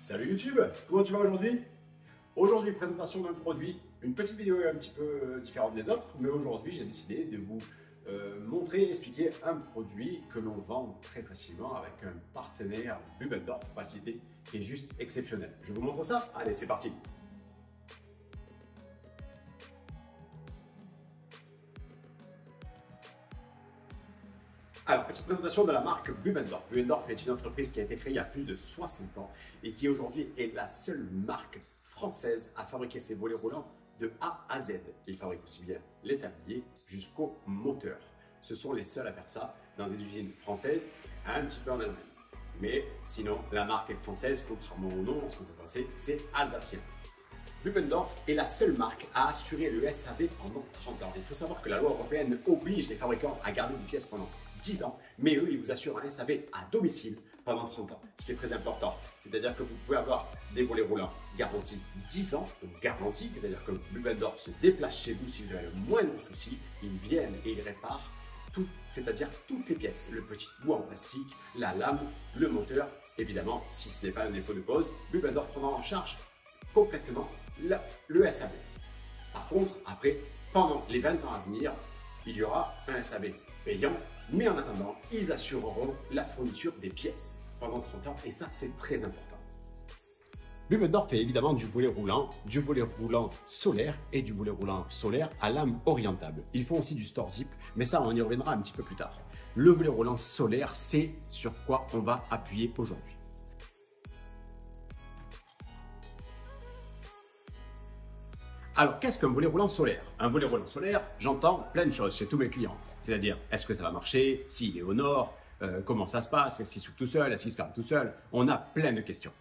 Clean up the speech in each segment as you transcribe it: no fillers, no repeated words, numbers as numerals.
Salut YouTube, comment tu vas aujourd'hui? Aujourd'hui, présentation d'un produit, une petite vidéo un petit peu différente des autres, mais aujourd'hui j'ai décidé de vous montrer et expliquer un produit que l'on vend très facilement avec un partenaire, Bubendorf, pour pas le citer, qui est juste exceptionnel. Je vous montre ça? Allez, c'est parti! Alors, petite présentation de la marque Bubendorf. Bubendorf est une entreprise qui a été créée il y a plus de 60 ans et qui aujourd'hui est la seule marque française à fabriquer ses volets roulants de A à Z. Ils fabriquent aussi bien les tabliers jusqu'au moteur. Ce sont les seuls à faire ça dans des usines françaises, un petit peu en Allemagne. Mais sinon, la marque est française, contrairement au nom, ce qu'on peut penser, c'est alsacien. Bubendorf est la seule marque à assurer le SAV pendant 30 ans. Il faut savoir que la loi européenne oblige les fabricants à garder des pièces pendant 10 ans, mais eux, ils vous assurent un SAV à domicile pendant 30 ans, ce qui est très important. C'est-à-dire que vous pouvez avoir des volets roulants garantis 10 ans, donc garantis, c'est-à-dire que Bubendorf se déplace chez vous si vous avez le moindre souci, ils viennent et ils réparent tout, c'est-à-dire toutes les pièces, le petit bout en plastique, la lame, le moteur. Évidemment, si ce n'est pas un défaut de pose, Bubendorf prendra en charge complètement le SAV. Par contre, après, pendant les 20 ans à venir, il y aura un SAV payant, mais en attendant, ils assureront la fourniture des pièces pendant 30 ans et ça, c'est très important. Bubendorf fait évidemment du volet roulant solaire et du volet roulant solaire à lame orientable. Ils font aussi du store zip, mais ça, on y reviendra un petit peu plus tard. Le volet roulant solaire, c'est sur quoi on va appuyer aujourd'hui. Alors, qu'est-ce qu'un volet roulant solaire? Un volet roulant solaire, j'entends plein de choses chez tous mes clients. C'est-à-dire, est-ce que ça va marcher? S'il est au nord? Comment ça se passe? Est-ce qu'il s'ouvre tout seul? Est-ce qu'il se ferme tout seul? On a plein de questions.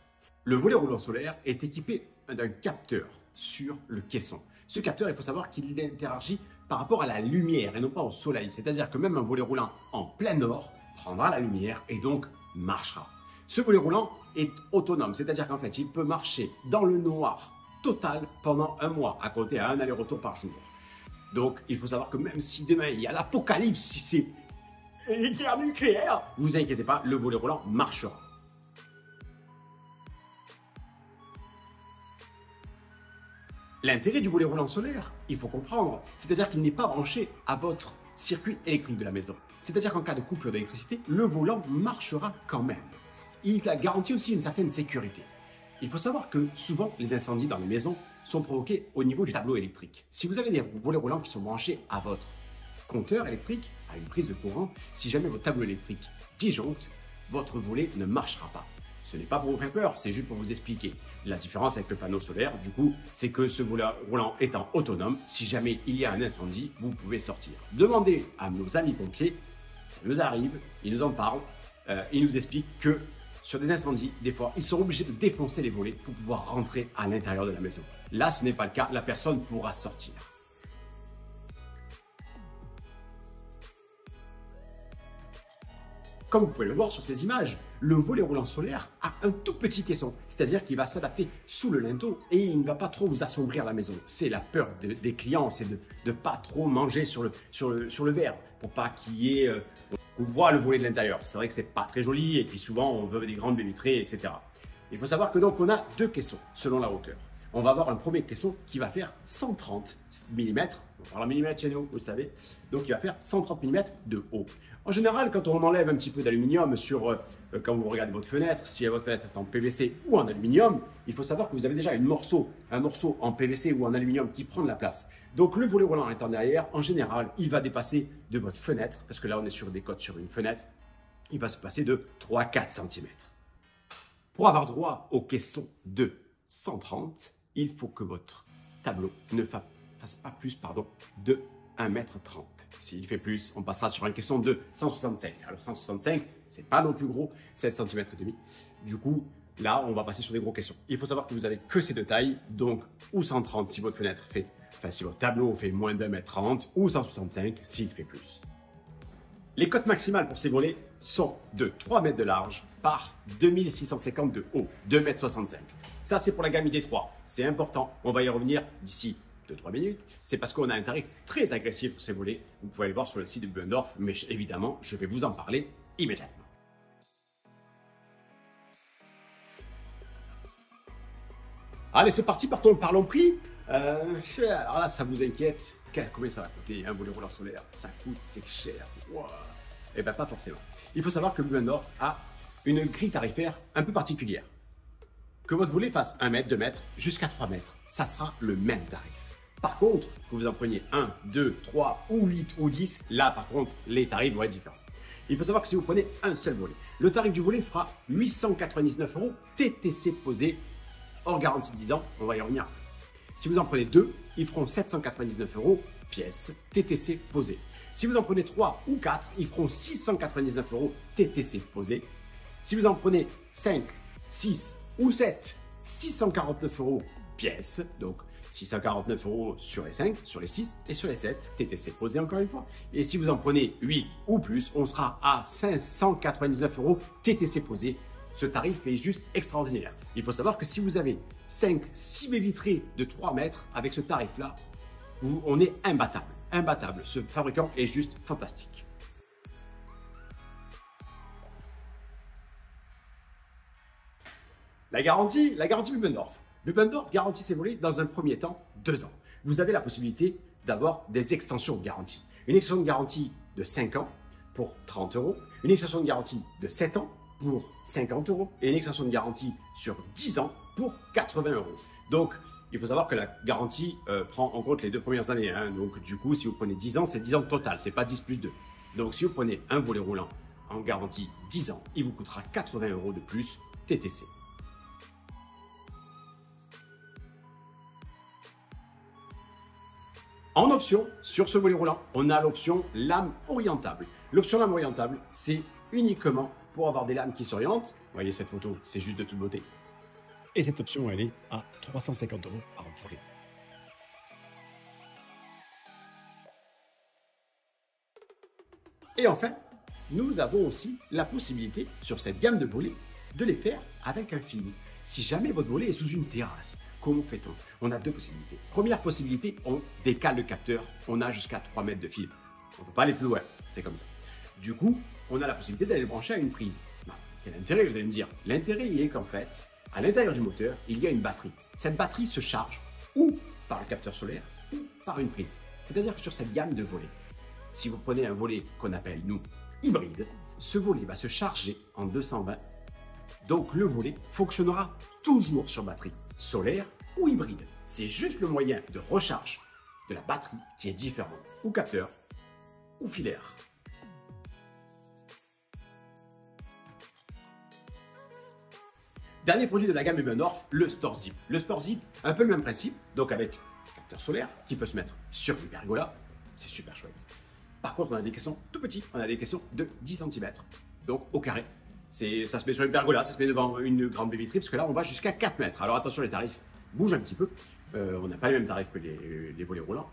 Le volet roulant solaire est équipé d'un capteur sur le caisson. Ce capteur, il faut savoir qu'il interagit par rapport à la lumière et non pas au soleil. C'est-à-dire que même un volet roulant en plein nord prendra la lumière et donc marchera. Ce volet roulant est autonome, c'est-à-dire qu'en fait, il peut marcher dans le noir total pendant un mois, à compter à un aller-retour par jour. Donc, il faut savoir que même si demain il y a l'apocalypse, si c'est une guerre nucléaire, vous inquiétez pas, le volet roulant marchera. L'intérêt du volet roulant solaire, il faut comprendre, c'est-à-dire qu'il n'est pas branché à votre circuit électrique de la maison. C'est-à-dire qu'en cas de coupure d'électricité, le volant marchera quand même. Il garantit aussi une certaine sécurité. Il faut savoir que souvent, les incendies dans les maisons sont provoqués au niveau du tableau électrique. Si vous avez des volets roulants qui sont branchés à votre compteur électrique, à une prise de courant, si jamais votre tableau électrique disjoncte, votre volet ne marchera pas. Ce n'est pas pour vous faire peur, c'est juste pour vous expliquer. La différence avec le panneau solaire, du coup, c'est que ce volet roulant étant autonome, si jamais il y a un incendie, vous pouvez sortir. Demandez à nos amis pompiers, ça nous arrive, ils nous en parlent, ils nous expliquent que sur des incendies, des fois, ils sont obligés de défoncer les volets pour pouvoir rentrer à l'intérieur de la maison. Là, ce n'est pas le cas, la personne pourra sortir. Comme vous pouvez le voir sur ces images, le volet roulant solaire a un tout petit caisson, c'est-à-dire qu'il va s'adapter sous le linteau et il ne va pas trop vous assombrir la maison. C'est la peur des clients, c'est de ne pas trop manger sur le verre, pour pas qu'il y ait... on voit le volet de l'intérieur. C'est vrai que c'est pas très joli et puis souvent on veut des grandes baies vitrées, etc. Il faut savoir que donc on a deux caissons selon la hauteur. On va avoir un premier caisson qui va faire 130 mm. On parle en millimètres chez nous, vous savez. Donc il va faire 130 mm de haut. En général, quand on enlève un petit peu d'aluminium sur quand vous regardez votre fenêtre, si votre fenêtre est en PVC ou en aluminium, il faut savoir que vous avez déjà un morceau en PVC ou en aluminium qui prend de la place. Donc le volet roulant étant derrière, en général, il va dépasser de votre fenêtre, parce que là on est sur des côtes sur une fenêtre, il va se passer de 3-4 cm. Pour avoir droit au caisson de 130, il faut que votre tableau ne fasse pas plus de 1,30 m. S'il fait plus, on passera sur un caisson de 165. Alors 165, c'est pas non plus gros, 16 cm et demi. Du coup, là, on va passer sur des gros caissons. Il faut savoir que vous avez que ces deux tailles, donc ou 130 si votre fenêtre fait, si votre tableau fait moins d'1,30 m, ou 165 s'il fait plus. Les cotes maximales pour ces volets sont de 3 mètres de large par 2650 de haut, 2,65 m. Ça, c'est pour la gamme ID3. C'est important, on va y revenir d'ici 2-3 minutes. C'est parce qu'on a un tarif très agressif pour ces volets. Vous pouvez aller voir sur le site de Bubendorf, mais évidemment, je vais vous en parler immédiatement. Allez, c'est parti, parlons prix. Alors là, ça vous inquiète. Combien ça va coûter un volet roulant solaire? Ça coûte, c'est cher. Wow. Eh bien, pas forcément. Il faut savoir que Bubendorf a une grille tarifaire un peu particulière. Que votre volet fasse 1 mètre, 2 mètres, jusqu'à 3 mètres, ça sera le même tarif. Par contre, que vous en preniez 1, 2, 3 ou 8 ou 10, là par contre, les tarifs vont être différents. Il faut savoir que si vous prenez un seul volet, le tarif du volet fera 899 € TTC posé, hors garantie de 10 ans, on va y revenir. Si vous en prenez 2, ils feront 799 € pièce TTC posé. Si vous en prenez 3 ou 4, ils feront 699 € TTC posé. Si vous en prenez 5, 6 ou 7, 649 € pièce, donc 649 € sur les 5, sur les 6 et sur les 7, TTC posé encore une fois. Et si vous en prenez 8 ou plus, on sera à 599 € TTC posé. Ce tarif est juste extraordinaire. Il faut savoir que si vous avez 6 baies vitrées de 3 mètres, avec ce tarif-là, on est imbattable. Imbattable. Ce fabricant est juste fantastique. La garantie Bubendorf. Bubendorf garantit ses volets dans un premier temps 2 ans. Vous avez la possibilité d'avoir des extensions de garantie. Une extension de garantie de 5 ans pour 30 €, une extension de garantie de 7 ans pour 50 € et une extension de garantie sur 10 ans pour 80 €. Donc, il faut savoir que la garantie prend en compte les 2 premières années. Donc, du coup, si vous prenez 10 ans, c'est 10 ans total, c'est pas 10 plus 2. Donc, si vous prenez un volet roulant en garantie 10 ans, il vous coûtera 80 € de plus TTC. En option, sur ce volet roulant, on a l'option lame orientable. L'option lame orientable, c'est uniquement pour avoir des lames qui s'orientent. Vous voyez cette photo, c'est juste de toute beauté. Et cette option, elle est à 350 € par volet. Et enfin, nous avons aussi la possibilité, sur cette gamme de volets, de les faire avec un film. Si jamais votre volet est sous une terrasse, comment fait-on? On a 2 possibilités. Première possibilité, on décale le capteur. On a jusqu'à 3 mètres de fil. On ne peut pas aller plus loin, c'est comme ça. Du coup, on a la possibilité d'aller le brancher à une prise. Quel intérêt, vous allez me dire? L'intérêt est qu'en fait, à l'intérieur du moteur, il y a une batterie. Cette batterie se charge ou par le capteur solaire ou par une prise. C'est-à-dire que sur cette gamme de volets, si vous prenez un volet qu'on appelle, nous, hybride, ce volet va se charger en 220. Donc le volet fonctionnera toujours sur batterie, solaire ou hybride. C'est juste le moyen de recharge de la batterie qui est différent, ou capteur, ou filaire. Dernier produit de la gamme Bubendorf, le StoreZip. Le StoreZip, un peu le même principe, donc avec capteur solaire qui peut se mettre sur une pergola, c'est super chouette. Par contre, on a des caissons tout petits, on a des caissons de 10 cm, donc au carré. Ça se met sur une pergola, ça se met devant une grande baie vitrée, parce que là, on va jusqu'à 4 mètres. Alors attention, les tarifs bougent un petit peu. On n'a pas les mêmes tarifs que les volets roulants.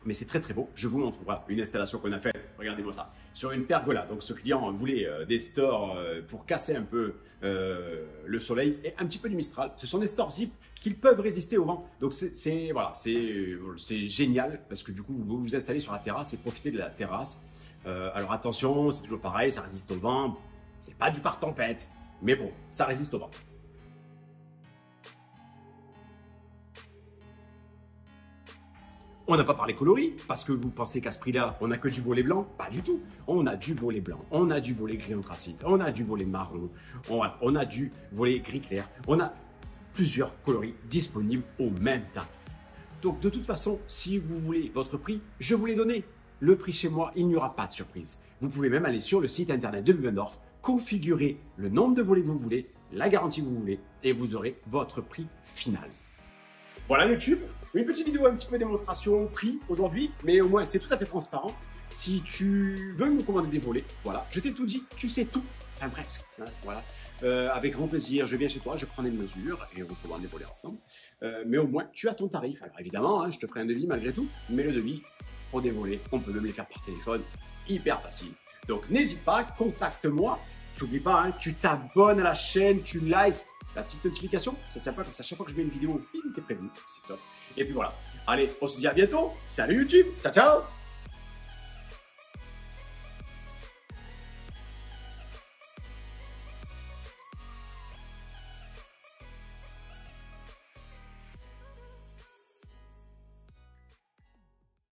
Mais c'est très très beau. Je vous montre voilà, une installation qu'on a faite, regardez-moi ça, sur une pergola. Donc ce client voulait des stores pour casser un peu le soleil et un petit peu du Mistral. Ce sont des stores zip qui peuvent résister au vent. Donc c'est génial parce que du coup vous vous installez sur la terrasse et profitez de la terrasse. Alors attention, c'est toujours pareil, ça résiste au vent. C'est pas du pare-tempête, mais bon, ça résiste au vent. On n'a pas parlé coloris, parce que vous pensez qu'à ce prix-là, on n'a que du volet blanc. Pas du tout. On a du volet blanc, on a du volet gris anthracite, on a du volet marron, on a du volet gris clair. On a plusieurs coloris disponibles au même tarif. Donc de toute façon, si vous voulez votre prix, je vous l'ai donné. Le prix chez moi, il n'y aura pas de surprise. Vous pouvez même aller sur le site internet de Bubendorf, configurer le nombre de volets que vous voulez, la garantie que vous voulez, et vous aurez votre prix final. Voilà YouTube, une petite vidéo un petit peu démonstration prix aujourd'hui, mais au moins c'est tout à fait transparent. Si tu veux me commander des volets, voilà, je t'ai tout dit, tu sais tout, enfin presque, hein, voilà. Avec grand plaisir, je viens chez toi, je prends des mesures et on commande des volets ensemble. Mais au moins tu as ton tarif. Alors évidemment, hein, je te ferai un devis malgré tout, mais le devis pour des volets, on peut même les faire par téléphone, hyper facile. Donc n'hésite pas, contacte-moi. N'oublie pas, hein, tu t'abonnes à la chaîne, tu likes. La petite notification, c'est sympa, comme ça, chaque fois que je mets une vidéo, t'es prévenu, c'est top. Et puis voilà. Allez, on se dit à bientôt. Salut YouTube, ciao ciao.